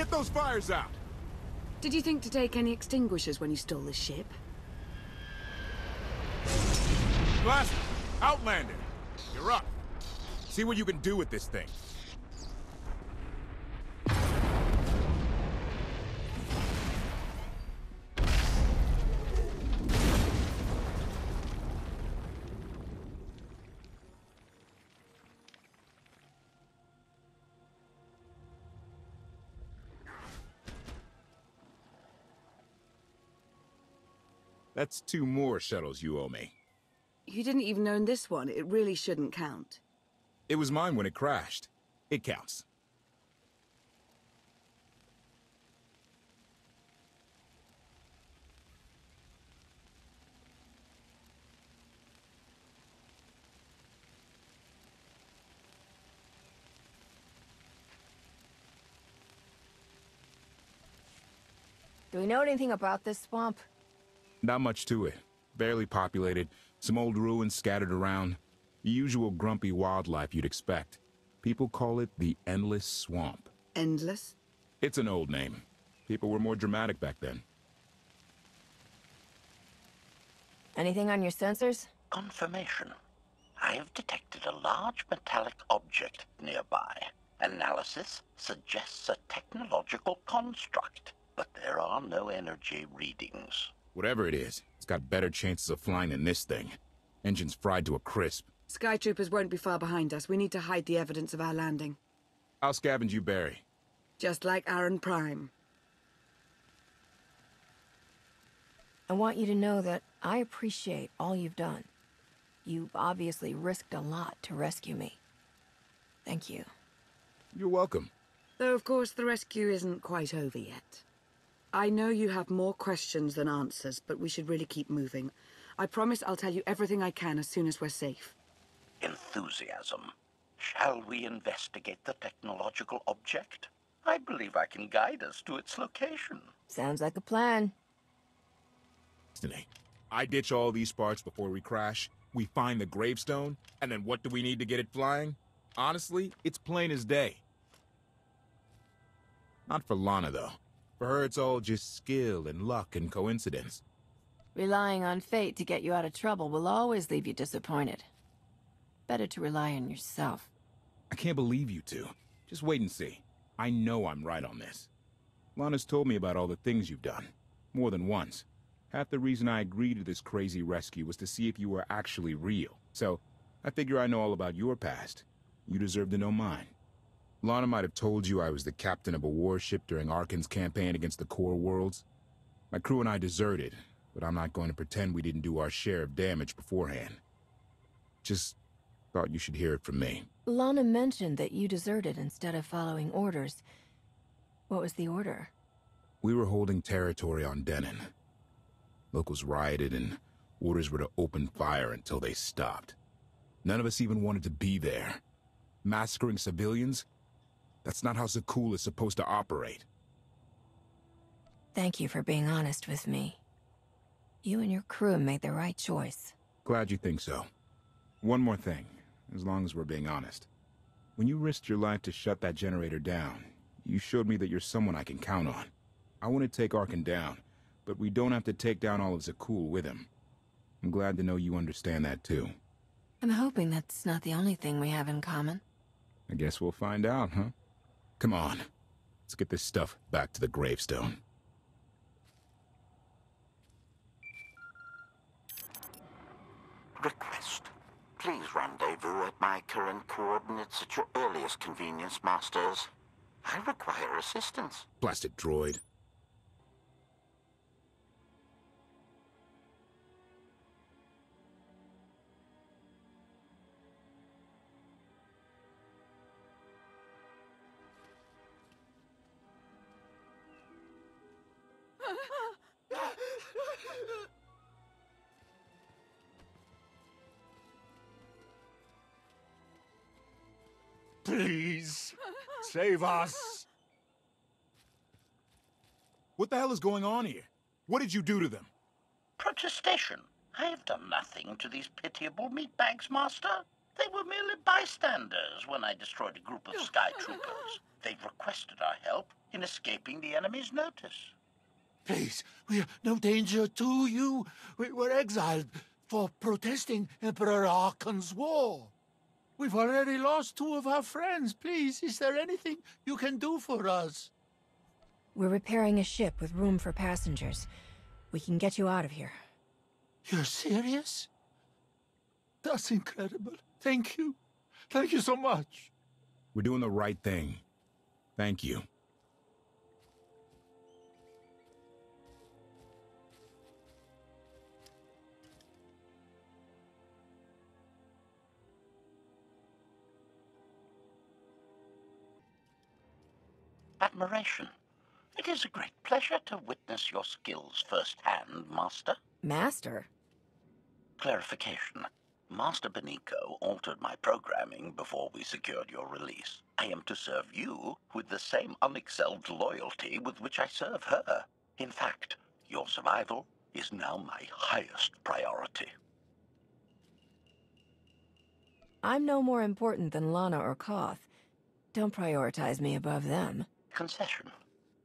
Get those fires out! Did you think to take any extinguishers when you stole this ship? Blaster! Outlander! You're up. See what you can do with this thing. That's 2 more shuttles you owe me. You didn't even own this one. It really shouldn't count. It was mine when it crashed. It counts. Do we know anything about this swamp? Not much to it. Barely populated, some old ruins scattered around. The usual grumpy wildlife you'd expect. People call it the Endless Swamp. Endless? It's an old name. People were more dramatic back then. Anything on your sensors? Confirmation. I have detected a large metallic object nearby. Analysis suggests a technological construct, but there are no energy readings. Whatever it is, it's got better chances of flying than this thing. Engines fried to a crisp. Skytroopers won't be far behind us. We need to hide the evidence of our landing. I'll scavenge you, Barry. Just like Aaron Prime. I want you to know that I appreciate all you've done. You've obviously risked a lot to rescue me. Thank you. You're welcome. Though, of course, the rescue isn't quite over yet. I know you have more questions than answers, but we should really keep moving. I promise I'll tell you everything I can as soon as we're safe. Enthusiasm. Shall we investigate the technological object? I believe I can guide us to its location. Sounds like a plan. Destiny. I ditch all these parts before we crash, we find the gravestone, and then what do we need to get it flying? Honestly, it's plain as day. Not for Lana, though. For her, it's all just skill and luck and coincidence. Relying on fate to get you out of trouble will always leave you disappointed. Better to rely on yourself. I can't believe you two. Just wait and see. I know I'm right on this. Lana's told me about all the things you've done. More than once. Half the reason I agreed to this crazy rescue was to see if you were actually real. So, I figure I know all about your past. You deserve to know mine. Lana might have told you I was the captain of a warship during Arkan's campaign against the Core Worlds. My crew and I deserted, but I'm not going to pretend we didn't do our share of damage beforehand. Just thought you should hear it from me. Lana mentioned that you deserted instead of following orders. What was the order? We were holding territory on Denon. Locals rioted and orders were to open fire until they stopped. None of us even wanted to be there. Massacring civilians? That's not how Zakul is supposed to operate. Thank you for being honest with me. You and your crew made the right choice. Glad you think so. One more thing, as long as we're being honest. When you risked your life to shut that generator down, you showed me that you're someone I can count on. I want to take Arkan down, but we don't have to take down all of Zakul with him. I'm glad to know you understand that too. I'm hoping that's not the only thing we have in common. I guess we'll find out, huh? Come on. Let's get this stuff back to the gravestone. Request. Please rendezvous at my current coordinates at your earliest convenience, Masters. I require assistance. Blasted droid. Please, save us. What the hell is going on here? What did you do to them? Protestation. I have done nothing to these pitiable meatbags, Master. They were merely bystanders when I destroyed a group of Sky Troopers. They've requested our help, in escaping the enemy's notice. Please, we're no danger to you. We were exiled for protesting Emperor Archon's war. We've already lost 2 of our friends. Please, is there anything you can do for us? We're repairing a ship with room for passengers. We can get you out of here. You're serious? That's incredible. Thank you. Thank you so much. We're doing the right thing. Thank you. Admiration. It is a great pleasure to witness your skills firsthand, Master. Master? Clarification. Master Benico altered my programming before we secured your release. I am to serve you with the same unexcelled loyalty with which I serve her. In fact, your survival is now my highest priority. I'm no more important than Lana or Koth. Don't prioritize me above them. Concession.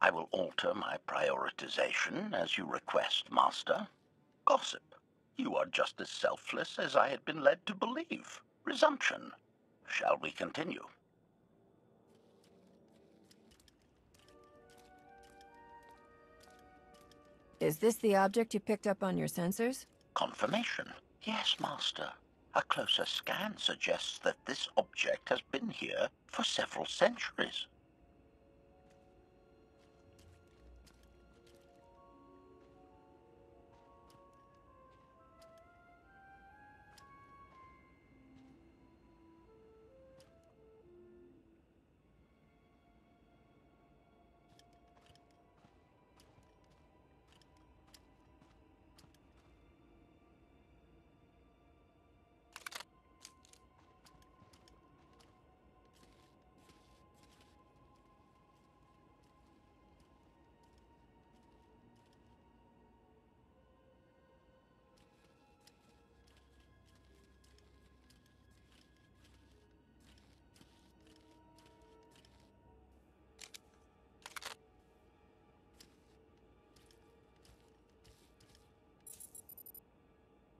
I will alter my prioritization as you request, Master. Gossip. You are just as selfless as I had been led to believe. Resumption. Shall we continue? Is this the object you picked up on your sensors? Confirmation. Yes, Master. A closer scan suggests that this object has been here for several centuries.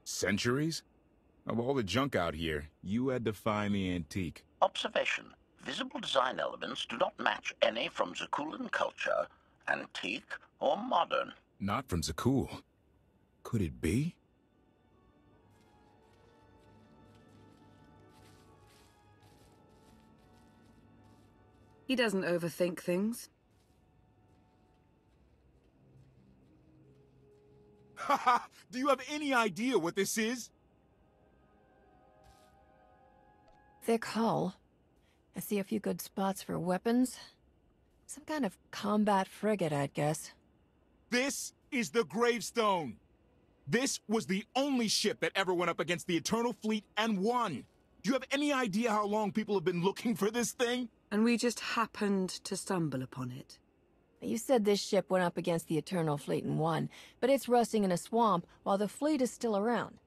Centuries? Of all the junk out here, you had to find the antique. Observation. Visible design elements do not match any from Zakulan culture, antique or modern. Not from Zakul. Could it be? He doesn't overthink things. Haha! Do you have any idea what this is? Thick hull. I see a few good spots for weapons. Some kind of combat frigate, I'd guess. This is the gravestone. This was the only ship that ever went up against the Eternal Fleet and won. Do you have any idea how long people have been looking for this thing? And we just happened to stumble upon it. You said this ship went up against the Eternal Fleet and won, but it's rusting in a swamp while the fleet is still around.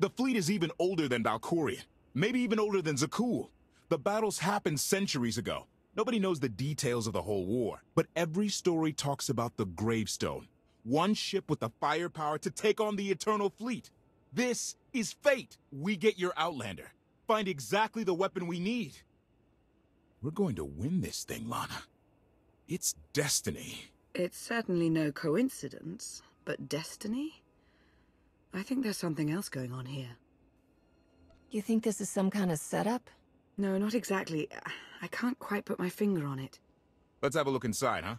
The fleet is even older than Valkorion. Maybe even older than Zakul. The battles happened centuries ago. Nobody knows the details of the whole war, but every story talks about the gravestone. One ship with the firepower to take on the Eternal Fleet. This is fate. We get your Outlander. Find exactly the weapon we need. We're going to win this thing, Lana. It's destiny. It's certainly no coincidence, but destiny? I think there's something else going on here. You think this is some kind of setup? No, not exactly. I can't quite put my finger on it. Let's have a look inside, huh?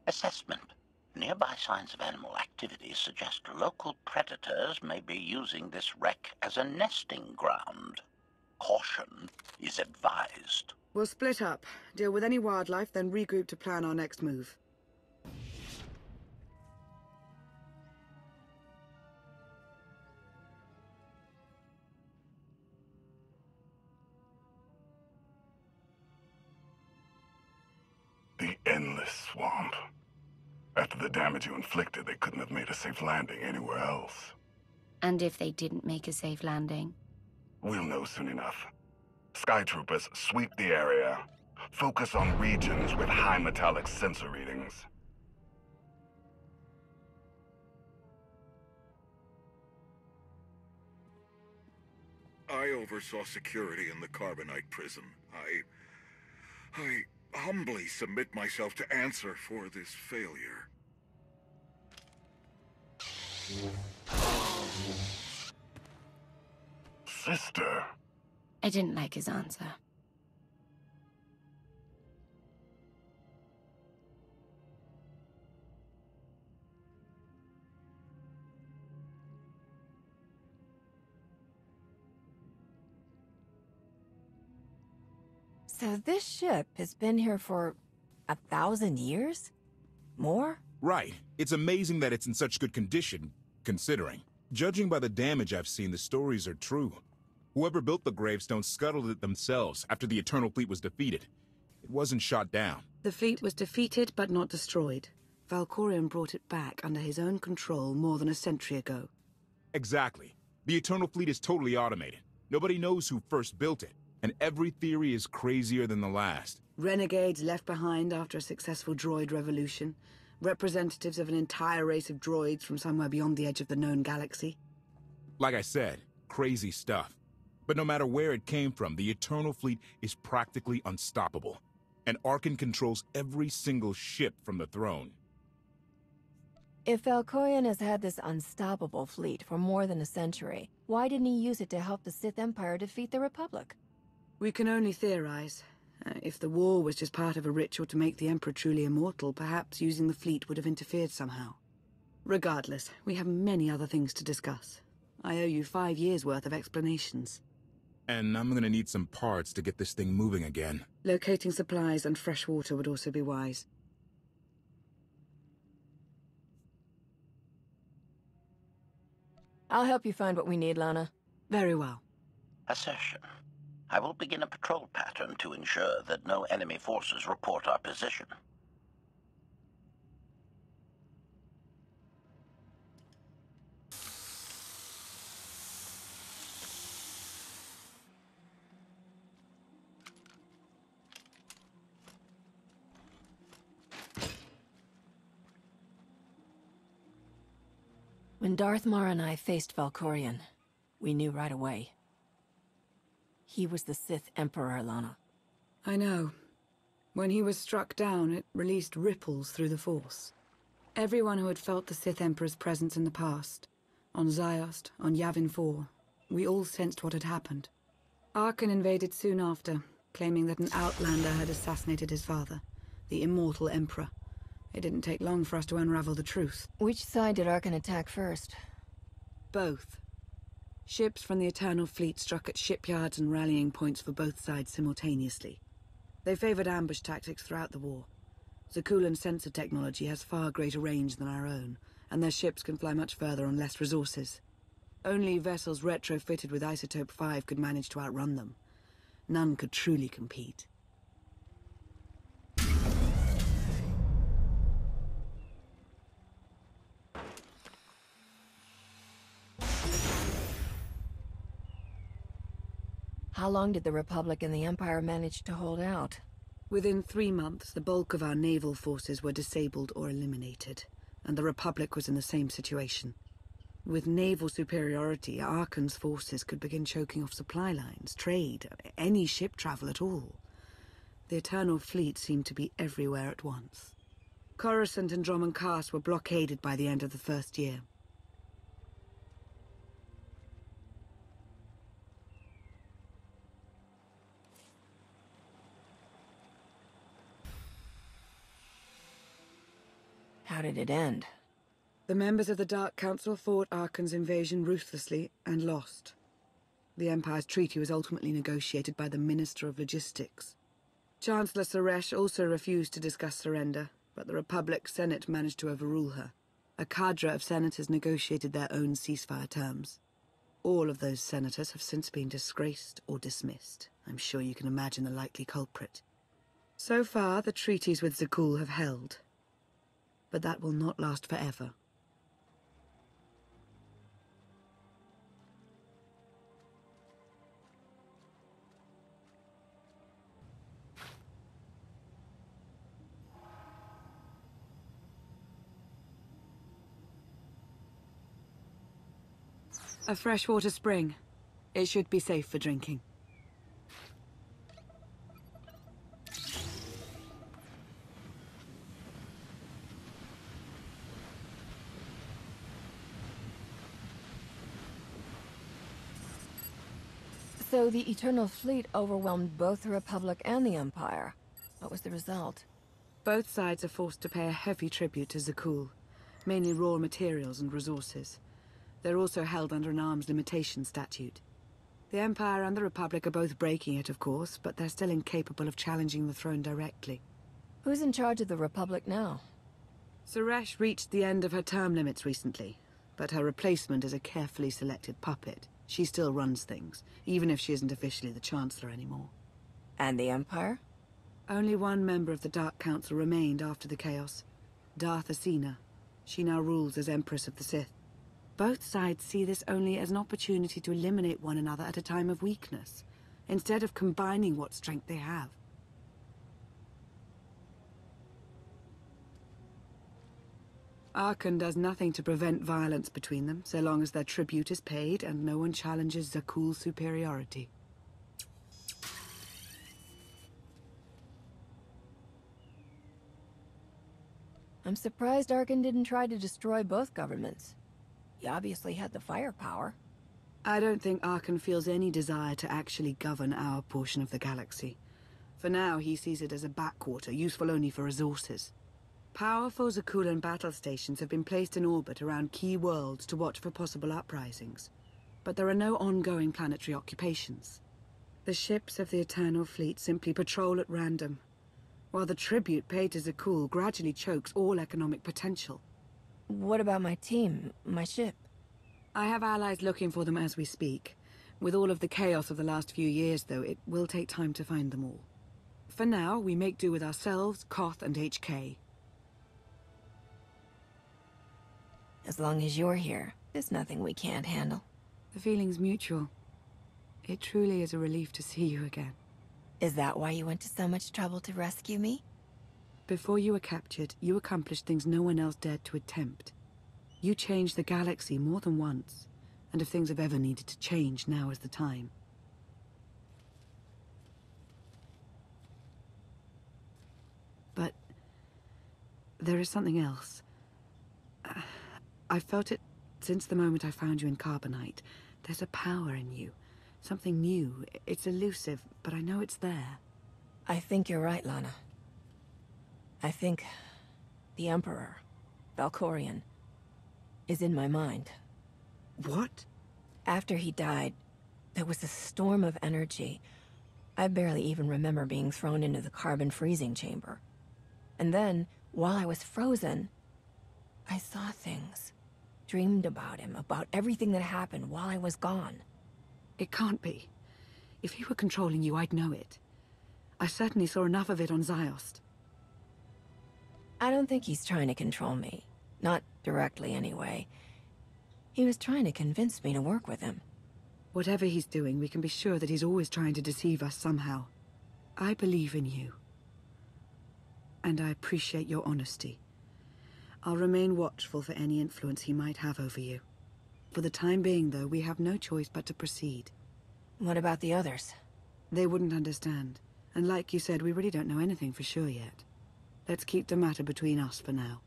Assessment. Nearby signs of animal activity suggest local predators may be using this wreck as a nesting ground. Caution is advised. We'll split up, deal with any wildlife, then regroup to plan our next move. The endless swamp. After the damage you inflicted, they couldn't have made a safe landing anywhere else. And if they didn't make a safe landing? We'll know soon enough. Sky troopers, sweep the area. Focus on regions with high metallic sensor readings. I oversaw security in the Carbonite prison. I humbly submit myself to answer for this failure. Sister. I didn't like his answer. So this ship has been here for 1,000 years? More? Right. It's amazing that it's in such good condition, considering. Judging by the damage I've seen, the stories are true. Whoever built the gravestone scuttled it themselves after the Eternal Fleet was defeated. It wasn't shot down. The fleet was defeated but not destroyed. Valkorion brought it back under his own control more than a century ago. Exactly. The Eternal Fleet is totally automated. Nobody knows who first built it, and every theory is crazier than the last. Renegades left behind after a successful droid revolution. Representatives of an entire race of droids from somewhere beyond the edge of the known galaxy. Like I said, crazy stuff. But no matter where it came from, the Eternal Fleet is practically unstoppable. And Arkan controls every single ship from the throne. If Valkorion has had this unstoppable fleet for more than a century, why didn't he use it to help the Sith Empire defeat the Republic? We can only theorize. If the war was just part of a ritual to make the Emperor truly immortal, perhaps using the fleet would have interfered somehow. Regardless, we have many other things to discuss. I owe you 5 years' worth of explanations. And I'm gonna need some parts to get this thing moving again. Locating supplies and fresh water would also be wise. I'll help you find what we need, Lana. Very well. Assertion. I will begin a patrol pattern to ensure that no enemy forces report our position. When Darth Mar and I faced Valkorion, we knew right away. He was the Sith Emperor, Lana. I know. When he was struck down, it released ripples through the Force. Everyone who had felt the Sith Emperor's presence in the past, on Ziost, on Yavin 4, we all sensed what had happened. Arkan invaded soon after, claiming that an outlander had assassinated his father, the immortal Emperor. It didn't take long for us to unravel the truth. Which side did Arkan attack first? Both. Ships from the Eternal Fleet struck at shipyards and rallying points for both sides simultaneously. They favored ambush tactics throughout the war. Zakulan's sensor technology has far greater range than our own, and their ships can fly much further on less resources. Only vessels retrofitted with Isotope 5 could manage to outrun them. None could truly compete. How long did the Republic and the Empire manage to hold out? Within 3 months, the bulk of our naval forces were disabled or eliminated, and the Republic was in the same situation. With naval superiority, Arkan's forces could begin choking off supply lines, trade, any ship travel at all. The Eternal Fleet seemed to be everywhere at once. Coruscant and Dromund Kaas were blockaded by the end of the first year. How did it end? The members of the Dark Council fought Arkan's invasion ruthlessly and lost. The Empire's treaty was ultimately negotiated by the Minister of Logistics. Chancellor Suresh also refused to discuss surrender, but the Republic's Senate managed to overrule her. A cadre of senators negotiated their own ceasefire terms. All of those senators have since been disgraced or dismissed. I'm sure you can imagine the likely culprit. So far, the treaties with Zakul have held. But that will not last forever. A freshwater spring. It should be safe for drinking. So the Eternal Fleet overwhelmed both the Republic and the Empire. What was the result? Both sides are forced to pay a heavy tribute to Zakul, mainly raw materials and resources. They're also held under an arms limitation statute. The Empire and the Republic are both breaking it, of course, but they're still incapable of challenging the throne directly. Who's in charge of the Republic now? Suresh reached the end of her term limits recently, but her replacement is a carefully selected puppet. She still runs things, even if she isn't officially the Chancellor anymore. And the Empire? Only one member of the Dark Council remained after the chaos. Darth Asina. She now rules as Empress of the Sith. Both sides see this only as an opportunity to eliminate one another at a time of weakness, instead of combining what strength they have. Arkan does nothing to prevent violence between them, so long as their tribute is paid and no one challenges Zakul's superiority. I'm surprised Arkan didn't try to destroy both governments. He obviously had the firepower. I don't think Arkan feels any desire to actually govern our portion of the galaxy. For now, he sees it as a backwater, useful only for resources. Powerful Zakulan battle stations have been placed in orbit around key worlds to watch for possible uprisings. But there are no ongoing planetary occupations. The ships of the Eternal Fleet simply patrol at random, while the tribute paid to Zakul gradually chokes all economic potential. What about my team, my ship? I have allies looking for them as we speak. With all of the chaos of the last few years, though, it will take time to find them all. For now, we make do with ourselves, Koth, and HK. As long as you're here, there's nothing we can't handle. The feeling's mutual. It truly is a relief to see you again. Is that why you went to so much trouble to rescue me? Before you were captured, you accomplished things no one else dared to attempt. You changed the galaxy more than once, and if things have ever needed to change, now is the time. But there is something else. I've felt it since the moment I found you in Carbonite. There's a power in you. Something new. It's elusive, but I know it's there. I think you're right, Lana. I think the Emperor, Valkorion, is in my mind. What? After he died, there was a storm of energy. I barely even remember being thrown into the carbon freezing chamber. And then, while I was frozen, I saw things. Dreamed about him, about everything that happened while I was gone. It can't be. If he were controlling you, I'd know it. I certainly saw enough of it on Ziost. I don't think he's trying to control me. Not directly, anyway. He was trying to convince me to work with him. Whatever he's doing, we can be sure that he's always trying to deceive us somehow. I believe in you. And I appreciate your honesty. I'll remain watchful for any influence he might have over you. For the time being, though, we have no choice but to proceed. What about the others? They wouldn't understand. And like you said, we really don't know anything for sure yet. Let's keep the matter between us for now.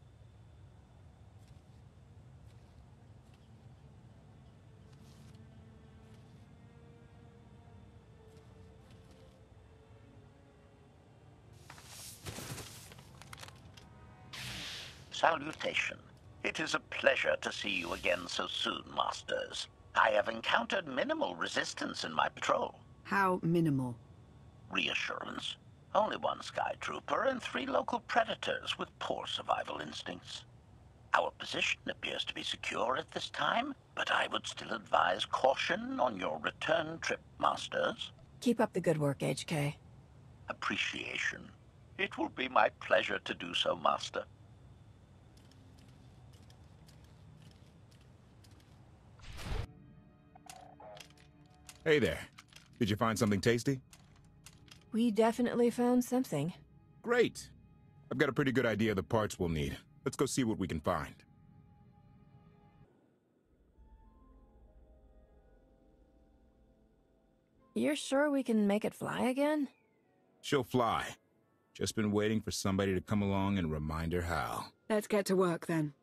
Salutation. It is a pleasure to see you again so soon, Masters. I have encountered minimal resistance in my patrol. How minimal? Reassurance. Only one Sky Trooper and 3 local predators with poor survival instincts. Our position appears to be secure at this time, but I would still advise caution on your return trip, Masters. Keep up the good work, HK. Appreciation. It will be my pleasure to do so, Master. Hey there. Did you find something tasty? We definitely found something. Great. I've got a pretty good idea of the parts we'll need. Let's go see what we can find. You're sure we can make it fly again? She'll fly. Just been waiting for somebody to come along and remind her how. Let's get to work then.